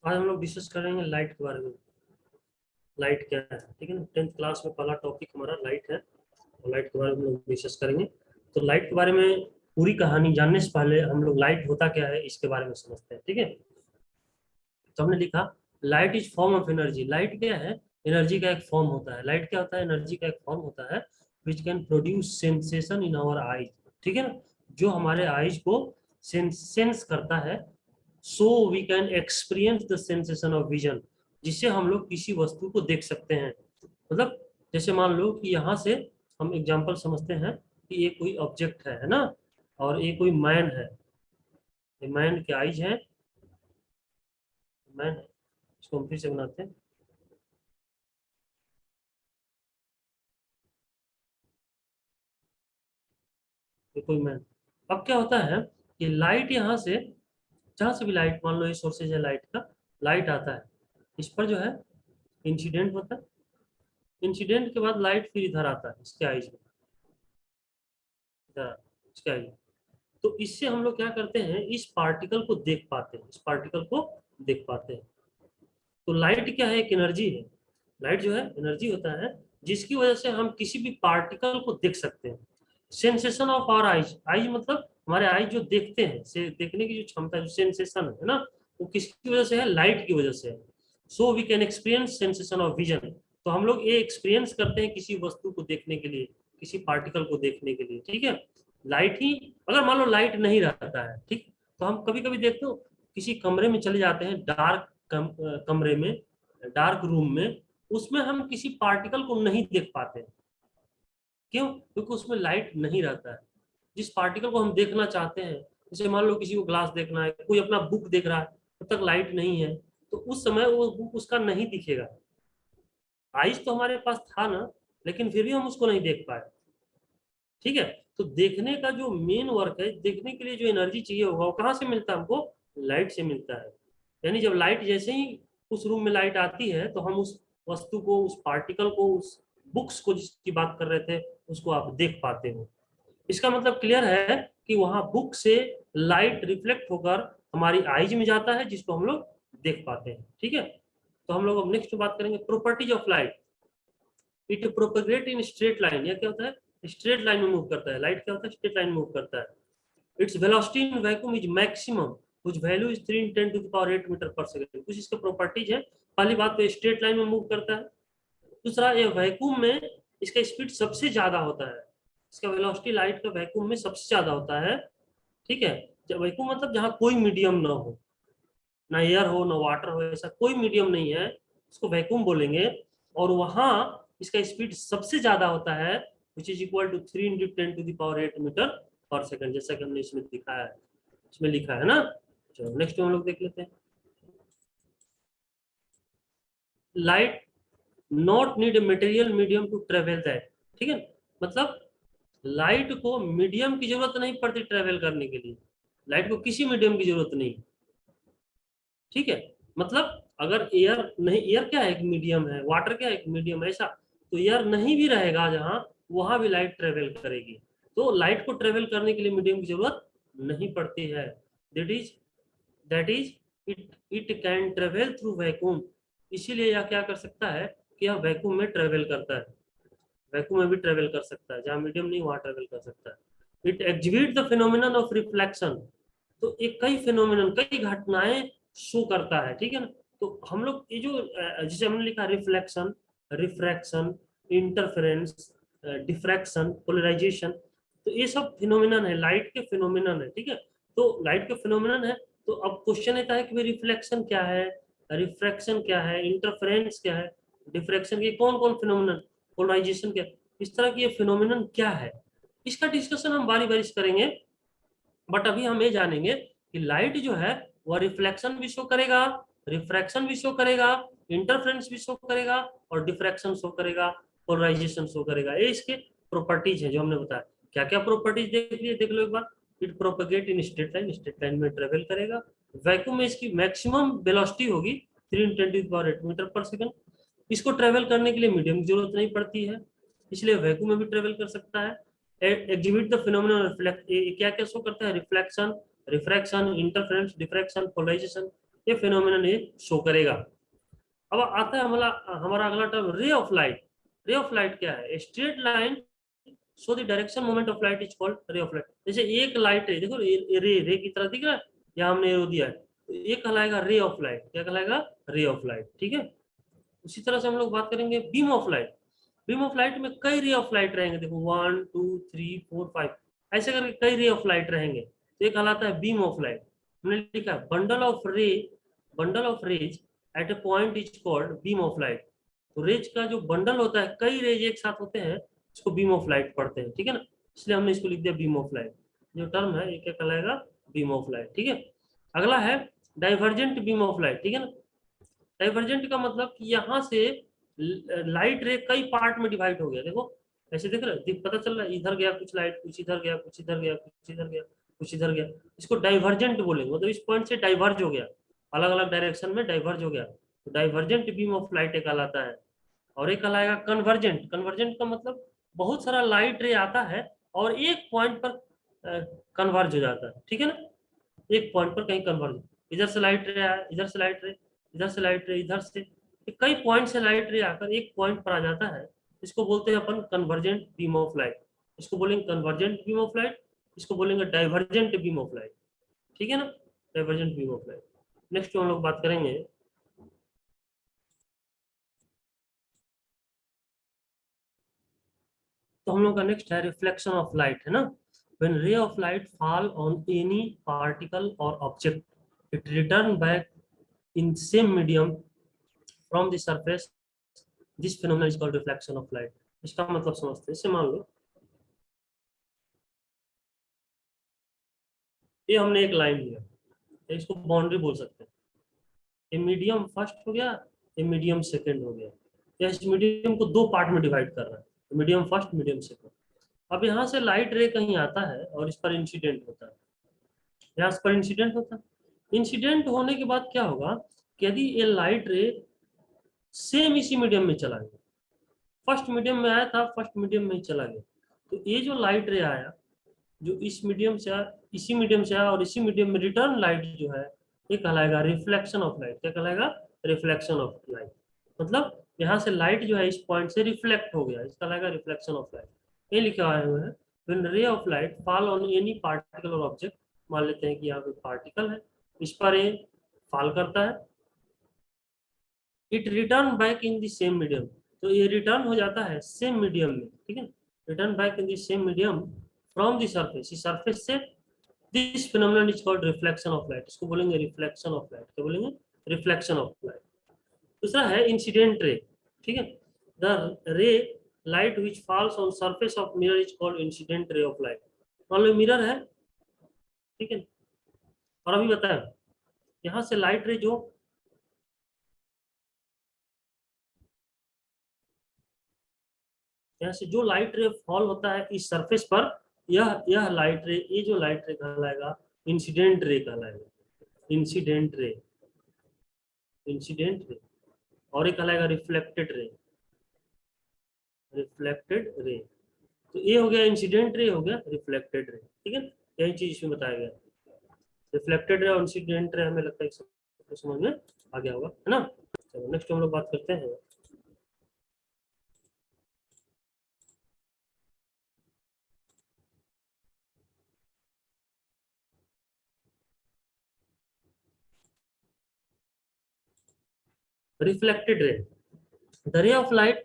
आज हम लोग डिस्कस करेंगे लाइट के बारे में। लाइट क्या है, ठीक है ना। 10th क्लास में पहला टॉपिक हमारा लाइट है और लाइट के बारे में हम लोग डिस्कस करेंगे। तो लाइट के बारे में पूरी कहानी जानने से पहले हम लोग लाइट होता क्या है इसके बारे में समझते हैं, ठीक है। तो हमने लिखा light is form of energy. Light क्या है? एनर्जी का एक फॉर्म होता है। लाइट क्या होता है? एनर्जी का एक फॉर्म होता है which can produce sensation in our eyes, ठीक है ना। जो हमारे आईज को सेंस करता है, so we can experience the sensation of vision, जिससे हम लोग किसी वस्तु को देख सकते हैं। मतलब जैसे मान लो कि यहाँ से हम एग्जांपल समझते हैं कि ये कोई ऑब्जेक्ट है ना, और ये कोई मैन है। ये मैन के आईज है, मैन है। इसको हम फिर से बनाते हैं। ये कोई मैन। अब क्या होता है कि लाइट यहाँ से, जहाँ से भी लाइट, मान लो ये सोर्सेज है लाइट का, लाइट आता है, इस पर जो है इंसिडेंट होता है। इंसिडेंट के बाद लाइट फिर इधर आता है इसके आईज में, इधर आता है इसके आईज में। तो इससे हम लोग क्या करते हैं, इस पार्टिकल को देख पाते हैं, इस पार्टिकल को देख पाते हैं। तो लाइट क्या है? एक एनर्जी है। लाइट जो है एनर्जी होता है, जिसकी वजह से हम किसी भी पार्टिकल को देख सकते हैं। Sensation of our eyes, eyes मतलब हमारे आईज जो देखते हैं, से देखने की जो क्षमता, जो सेंसेशन है ना, वो किसकी वजह से है? लाइट की वजह से है। So we can experience sensation of vision. तो हम लोग ये एक्सपीरियंस करते हैं किसी वस्तु को देखने के लिए, किसी पार्टिकल को देखने के लिए, ठीक है। लाइट ही, अगर मान लो लाइट नहीं रहता है, ठीक, तो हम कभी कभी देखते हो किसी कमरे में चले जाते हैं, डार्क कमरे में, डार्क रूम में, उसमें हम किसी पार्टिकल को नहीं देख पाते। क्यों? क्योंकि उसमें लाइट नहीं रहता है। जिस पार्टिकल को हम देखना चाहते हैं, जैसे मान लो किसी को ग्लास देखना है, कोई अपना बुक देख रहा है, तब तक लाइट नहीं है, तो उस समय वो बुक उसका नहीं दिखेगा। आइज तो हमारे पास था ना, लेकिन फिर भी हम उसको नहीं देख पाए, ठीक है। तो देखने का जो मेन वर्क है, देखने के लिए जो एनर्जी चाहिए होगा, वो कहाँ से मिलता है हमको? लाइट से मिलता है। यानी जब लाइट, जैसे ही उस रूम में लाइट आती है, तो हम उस वस्तु को, उस पार्टिकल को, उस बुक्स को जिसकी बात कर रहे थे, उसको आप देख पाते हो। इसका मतलब क्लियर है कि वहां बुक से लाइट रिफ्लेक्ट होकर हमारी आईज में जाता है, जिसको हम लोग देख पाते हैं, ठीक है। तो हम लोग अब नेक्स्ट बात करेंगे properties of light. It propagate in straight line. या क्या होता है? स्ट्रेट लाइन में मूव करता है। लाइट क्या होता है? स्ट्रेट लाइन में मूव करता है। Its velocity in vacuum is maximum कुछ value is 3 × 10⁸ metre per second. कुछ इसके प्रॉपर्टीज है। पहली बात तो स्ट्रेट लाइन में मूव करता है। दूसरा, ये वैक्यूम में इसका स्पीड सबसे ज्यादा होता है। इसका वेलोसिटी लाइट का वैक्यूम में सबसे ज्यादा होता है, ठीक है। जब वैक्यूम मतलब जहाँ कोई मीडियम ना हो, ना एयर हो ना वाटर हो, ऐसा कोई मीडियम नहीं है, उसको वैक्यूम बोलेंगे। और वहां इसका स्पीड सबसे ज्यादा होता है, which is equal to 3 × 10⁸ metre per second, जैसा कि हमने इसमें दिखाया है, इसमें लिखा है ना। चलो नेक्स्ट हम लोग देख लेते हैं। Light not need a material medium to travel that, ठीक है। मतलब लाइट को मीडियम की जरूरत नहीं पड़ती ट्रेवल करने के लिए। लाइट को किसी मीडियम की जरूरत नहीं, ठीक है। मतलब अगर एयर नहीं, एयर क्या है? एक मीडियम है। वाटर क्या है? एक मीडियम है। ऐसा तो एयर नहीं भी रहेगा जहां, वहां भी लाइट ट्रेवल करेगी। तो लाइट को ट्रेवल करने के लिए मीडियम की जरूरत नहीं पड़ती है। That is it it can travel through vacuum. इसीलिए यह क्या कर सकता है कि यह वैक्यूम में ट्रेवल करता है। वैक्यूम में भी ट्रेवल कर सकता है, जहां मीडियम नहीं वहां ट्रेवल कर सकता है। It exhibit the phenomenon of reflection. तो एक कई फिनोमिनन, कई घटनाएं शो करता है, ठीक है ना। तो हम लोग ये जो जिसे हमने लिखा reflection, refraction, interference, diffraction, polarisation, तो ये सब फिनोमिनन है, लाइट के फिनोमिनन है, ठीक है। तो लाइट के फिनोमिनन है। तो अब क्वेश्चन आता है कि भाई रिफ्लेक्शन क्या है, रिफ्रैक्शन क्या है, इंटरफेरेंस क्या है, डिफ्रैक्शन के कौन कौन फिनोमिनन, पोलराइजेशन क्या, इस तरह की ये फिनोमिनन क्या है, इसका डिस्कशन हम बारी बारी से करेंगे। बट अभी हम ये जानेंगे कि लाइट जो है वह रिफ्लेक्शन भी शो करेगा, रिफ्रैक्शन भी शो करेगा, इंटरफेरेंस भी शो करेगा, और डिफ्रैक्शन शो करेगा, पोलराइजेशन शो करेगा। ये इसके प्रॉपर्टीज है जो हमने बताया। क्या क्या प्रॉपर्टीज देख लिए, देख लो एक बार। It propagate in straight line में ट्रेवल करेगा। वैक्यूम में इसकी मैक्सिमम वेलोसिटी होगी 3 × 10⁸ मीटर पर सेकंड। इसको ट्रेवल करने के लिए मीडियम की जरूरत नहीं पड़ती है, इसलिए वैक्यूम में भी ट्रेवल कर सकता है। एग्जिबिट द फिनोमेनन रिफ्लेक्ट, क्या क्या शो करता है? Reflection, refraction, interference, diffraction, polarisation, ये फिनोमिनन ये शो करेगा। अब आता है हमारा हमारा अगला term, ray of light. Ray of light क्या है? Straight line so the direction moment of light is called ray of light. जैसे एक लाइट है, देखो रे रे की तरह दिख रहा है, यहाँ हमने एरो दिया है, तो ये कहलाएगा रे ऑफ लाइट। क्या कहलाएगा? रे ऑफ लाइट। ठीक है। उसी तरह से हम लोग बात करेंगे beam of light. Beam of light में कई रे ऑफ लाइट रहेंगे, देखो 1 2 3 4 5 ऐसे करके कई रे ऑफ लाइट रहेंगे, तो ये कहलाता है बीम ऑफ लाइट। हमने लिखा bundle of ray, bundle of rays at a point is called beam of light. तो रेज का जो बंडल होता है, कई रेज एक साथ होते हैं, इसको बीम ऑफ लाइट पढ़ते हैं। ठीक है ना, इसलिए हमने इसको लिख दिया बीम ऑफ लाइट। जो टर्म है ये क्या कहलाएगा? Beam of light. ठीक है। अगला है डाइवर्जेंट बीम ऑफ लाइट। ठीक है ना, डाइवर्जेंट का मतलब कि यहाँ से लाइट रे कई पार्ट में डिवाइड हो गया, देखो ऐसे देख रहे, पता चल रहा है, इधर गया कुछ लाइट, कुछ इधर गया, कुछ इधर गया, कुछ इधर गया, कुछ इधर गया, इसको डाइवर्जेंट बोलेंगे। मतलब इस पॉइंट से डाइवर्ज हो गया, अलग अलग डायरेक्शन में डाइवर्ज हो गया, तो डाइवर्जेंट बीम ऑफ लाइट कहलाता है। और एक कहलाएगा कन्वर्जेंट। कन्वर्जेंट का मतलब बहुत सारा लाइट रे आता है और एक पॉइंट पर कन्वर्ज हो जाता है। ठीक है ना, एक पॉइंट पर कहीं कन्वर्ज, इधर से लाइट रे आया, इधर से लाइट रे, इधर से लाइट रे, इधर से, कई पॉइंट से लाइट रे आकर एक पॉइंट पर आ जाता है, इसको बोलते हैं अपन कन्वर्जेंट बीम ऑफ लाइट। इसको बोलेंगे कन्वर्जेंट बीम ऑफ लाइट, इसको बोलेंगे डाइवर्जेंट बीम ऑफ लाइट। ठीक है ना, divergent beam of light. Next हम लोग बात करेंगे, तो हम लोग का नेक्स्ट है रिफ्लेक्शन ऑफ लाइट, है ना। when ray of light fall on any particle or object it return back in same medium from the surface, this phenomenon is called reflection of light। इसका मतलब समझते हैं, जैसे मान लो ये हमने एक लाइन लिया, इसको बाउंड्री बोल सकते हैं, ये मीडियम फर्स्ट हो गया, ये मीडियम सेकंड हो गया, या इस मीडियम को दो पार्ट में डिवाइड कर रहा है, मीडियम फर्स्ट मीडियम सेकंड। अब यहाँ से लाइट रे कहीं आता है और इस पर इंसिडेंट होता है, यहाँ इस पर इंसिडेंट होता है। इंसिडेंट होने के बाद क्या होगा कि यदि ये लाइट रे सेम इसी मीडियम में चला गया, फर्स्ट मीडियम में आया था, फर्स्ट मीडियम में ही चला गया, तो ये जो लाइट रे आया, जो इस मीडियम से आया, इसी मीडियम से आया और इसी मीडियम में रिटर्न लाइट जो है, ये कहलाएगा रिफ्लेक्शन ऑफ लाइट। क्या कहलाएगा? Reflection of light. मतलब यहाँ से लाइट जो है इस पॉइंट से रिफ्लेक्ट हो गया, इसका कहलाएगा रिफ्लेक्शन ऑफ लाइट। ये लिखा हुआ है when ray of light fall on any particle or object, मान लेते हैं कि यहाँ पे पार्टिकल है, इस पर ये फॉल करता है, it return back in the same medium, तो ये रिटर्न हो जाता है सेम मीडियम में। ठीक है, return back in the same medium from the surface, इस सरफेस से, this phenomenon is called reflection of light. इसको बोलेंगे रिफ्लेक्शन ऑफ लाइट। क्या बोलेंगे? Reflection of light. दूसरा है इंसिडेंट रे। ठीक है, द रे light which falls on surface of mirror is called incident ray of light. मान लो मिरर है, ठीक है, और अभी बताया यहाँ से लाइट रे जो यहाँ से जो लाइट रे फॉल होता है इस सरफेस पर, यह लाइट रे, ये जो लाइट रे कहलाएगा इंसिडेंट रे कहलाएगा, इंसिडेंट रे, इंसिडेंट रे। और ये कहलाएगा रिफ्लेक्टेड रे, रिफ्लेक्टेड रे। तो ये हो गया इंसिडेंट रे, हो गया रिफ्लेक्टेड रे। ठीक है, यही चीज इसमें बताया गया, रिफ्लेक्टेड रे और इंसिडेंट रे। हमें लगता है सबको समझ में आ गया होगा, है ना। चलो नेक्स्ट हम लोग बात करते हैं reflected ray. The ray of light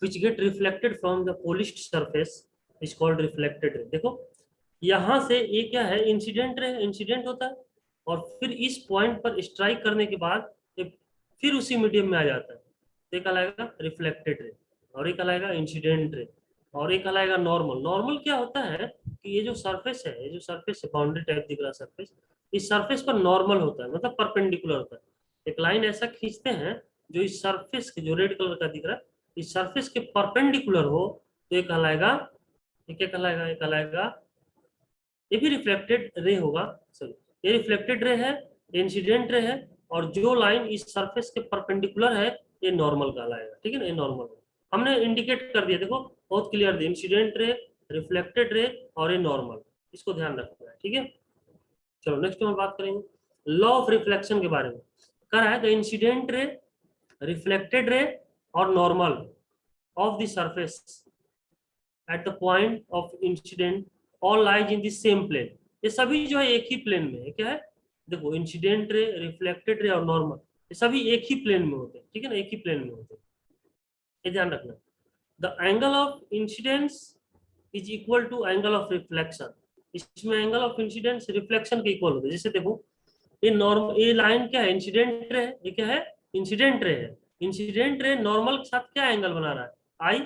which get reflected from the polished surface is called reflected ray। देखो यहाँ से ये क्या है? इंसिडेंट रे, इंसिडेंट होता है और फिर इस पॉइंट पर स्ट्राइक करने के बाद ये फिर उसी मीडियम में आ जाता है, तो ये कहलाएगा रिफ्लेक्टेड रे, और ये कहलाएगा इंसिडेंट रे, और ये कहलाएगा नॉर्मल। नॉर्मल क्या होता है कि ये जो सरफेस है, ये जो सरफेस है, बाउंड्री टाइप दिख रहा सरफेस, इस सरफेस पर नॉर्मल होता है, मतलब परपेंडिकुलर होता है। एक लाइन ऐसा खींचते हैं जो इस सरफेस के, जो रेड कलर का दिख रहा है, इस सरफेस के परपेंडिकुलर हो, तो ये कहलाएगा, ये क्या कहलाएगा? ये कहलाएगा, ये भी रिफ्लेक्टेड रे होगा। सॉरी, ये रिफ्लेक्टेड रे है, इंसिडेंट रे है, और जो लाइन इस सरफेस के परपेंडिकुलर है ये नॉर्मल कहलाएगा। ठीक है ना, ये नॉर्मल हमने इंडिकेट कर दिया, देखो बहुत क्लियर दिया, इंसिडेंट रे, रिफ्लेक्टेड रे और ये नॉर्मल, इसको ध्यान रखना है। ठीक है, चलो नेक्स्ट हम बात करेंगे लॉ ऑफ रिफ्लेक्शन के बारे में। कर है the incident ray, reflected ray और normal of the surface at the point of incident all lies in the same plane. ये सभी जो है एक ही प्लेन में है। क्या है, देखो इंसिडेंट रे, रिफ्लेक्टेड रे और नॉर्मल, ये सभी एक ही प्लेन में होते हैं। ठीक है ना, एक ही प्लेन में होते हैं, ये ध्यान रखना। The angle of incidence is equal to angle of reflection. इसमें एंगल ऑफ इंसिडेंस रिफ्लेक्शन के इक्वल होता है। जैसे देखो ये नॉर्मल, ये लाइन क्या है, इंसिडेंट रे है। ये क्या है, इंसिडेंट रे है। इंसिडेंट रे नॉर्मल के साथ क्या एंगल बना रहा है, आई।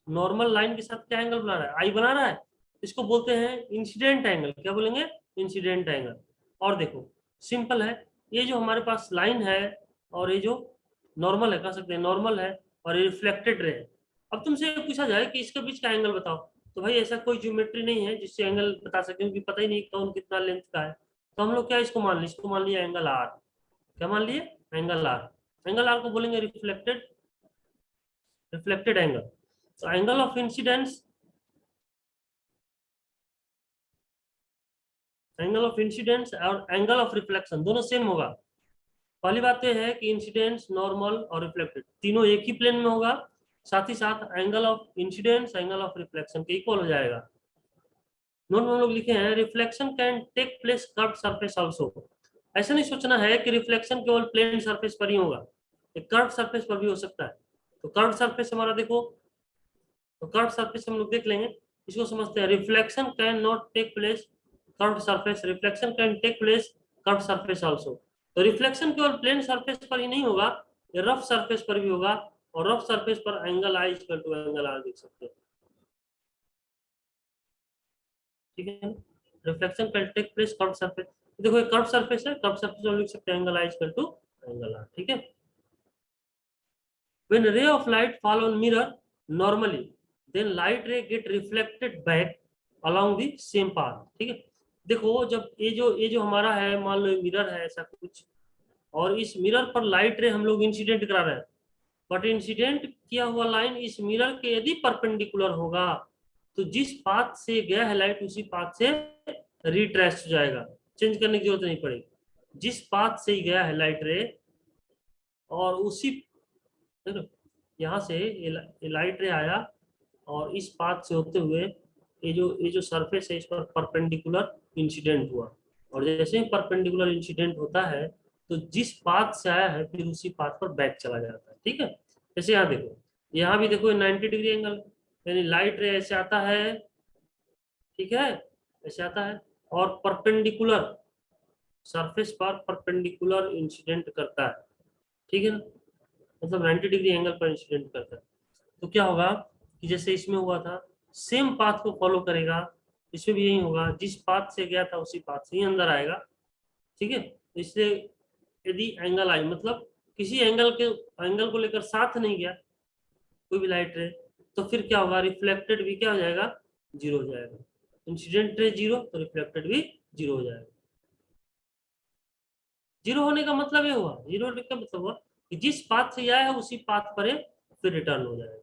नॉर्मल लाइन के साथ क्या एंगल बना रहा है, आई बना रहा है। इसको बोलते हैं इंसिडेंट एंगल। क्या बोलेंगे, इंसिडेंट एंगल। और देखो सिंपल है, ये जो हमारे पास लाइन है और ये जो नॉर्मल है, कह सकते हैं नॉर्मल है, और ये रिफ्लेक्टेड रे है। अब तुमसे पूछा जाए कि इसके बीच का एंगल बताओ, तो भाई ऐसा कोई ज्योमेट्री नहीं है जिससे एंगल बता सके, क्योंकि पता ही नहीं कौन कितना लेंथ का है। तो हम लोग क्या इसको मान लिए, इसको मान लिया एंगल आर। क्या मान लिए, एंगल आर। एंगल आर को बोलेंगे रिफ्लेक्टेड, रिफ्लेक्टेड एंगल। तो angle of incidence, angle of incidence और एंगल ऑफ रिफ्लेक्शन दोनों सेम होगा। पहली बात तो है कि इंसिडेंस, नॉर्मल और रिफ्लेक्टेड तीनों एक ही प्लेन में होगा। साथ ही साथ angle of incidence, angle of reflection के इक्वल हो जाएगा। नोट में हम लोग लिखे हैं reflection can take place curve surface also. ऐसा नहीं सोचना है कि रिफ्लेक्शन केवल प्लेन सरफेस पर ही होगा, एक कर्व सरफेस पर भी हो सकता है। तो कर्व सरफेस हमारा देखो, तो कर्व सरफेस हम लोग देख लेंगे। इसको समझते हैं, reflection can not take place curve surface, reflection can take place curve surface also. तो रिफ्लेक्शन केवल प्लेन सरफेस पर ही नहीं होगा, ये रफ सरफेस पर भी होगा। और रफ सरफेस पर angle I equal to angle R देख सकते हैं। ठीक है, reflection can take place curve surface. देखो ये कर्व सरफेस है, कर्व सरफेस में लिख सकते हैं angle I equal to angle R. ठीक है, when ray of light fall on mirror normally, then light ray get reflected back along the same path। ठीक है, देखो जब ये जो हमारा है, मान लो मिरर है ऐसा कुछ, और इस मिरर पर लाइट रे हम लोग इंसिडेंट करा रहे हैं। बट इंसिडेंट किया हुआ लाइन इस मिरर के यदि परपेंडिकुलर होगा, तो जिस पाथ से गया है लाइट उसी पाथ से रिट्रेस हो जाएगा, चेंज करने की जरूरत नहीं पड़ेगी। जिस पाथ से गया है लाइट रे और उसी, देखो यहाँ से ये लाइट रे आया और इस पाथ से होते हुए ये जो सरफेस है इस पर परपेंडिकुलर इंसिडेंट हुआ। और जैसे ही परपेंडिकुलर इंसिडेंट होता है तो जिस पाथ से आया है फिर उसी पाथ पर बैक चला जाता है। ठीक है, जैसे यहाँ देखो, यहाँ भी देखो 90 डिग्री एंगल, यानी लाइट रे ऐसे आता है। ठीक है, ऐसे आता है और परपेंडिकुलर सरफेस पर परपेंडिकुलर इंसिडेंट करता है। ठीक है ना, मतलब 90 डिग्री एंगल पर इंसिडेंट करता है। तो क्या होगा कि जैसे इसमें हुआ था, सेम पाथ को फॉलो करेगा, इसमें भी यही होगा। जिस पाथ से गया था उसी पाथ से ही अंदर आएगा। ठीक है, तो इसलिए यदि एंगल आई, मतलब किसी एंगल को लेकर साथ नहीं गया कोई भी लाइट रे, तो फिर क्या होगा, रिफ्लेक्टेड भी क्या हो जाएगा, जीरो हो जाएगा। इंसिडेंट रे जीरो तो रिफ्लेक्टेड भी जीरो हो जाएगा। जीरो होने का मतलब ये हुआ, जीरो होने का मतलब हुआ कि जिस पाथ से आया है उसी पाथ पर फिर रिटर्न हो जाएगा।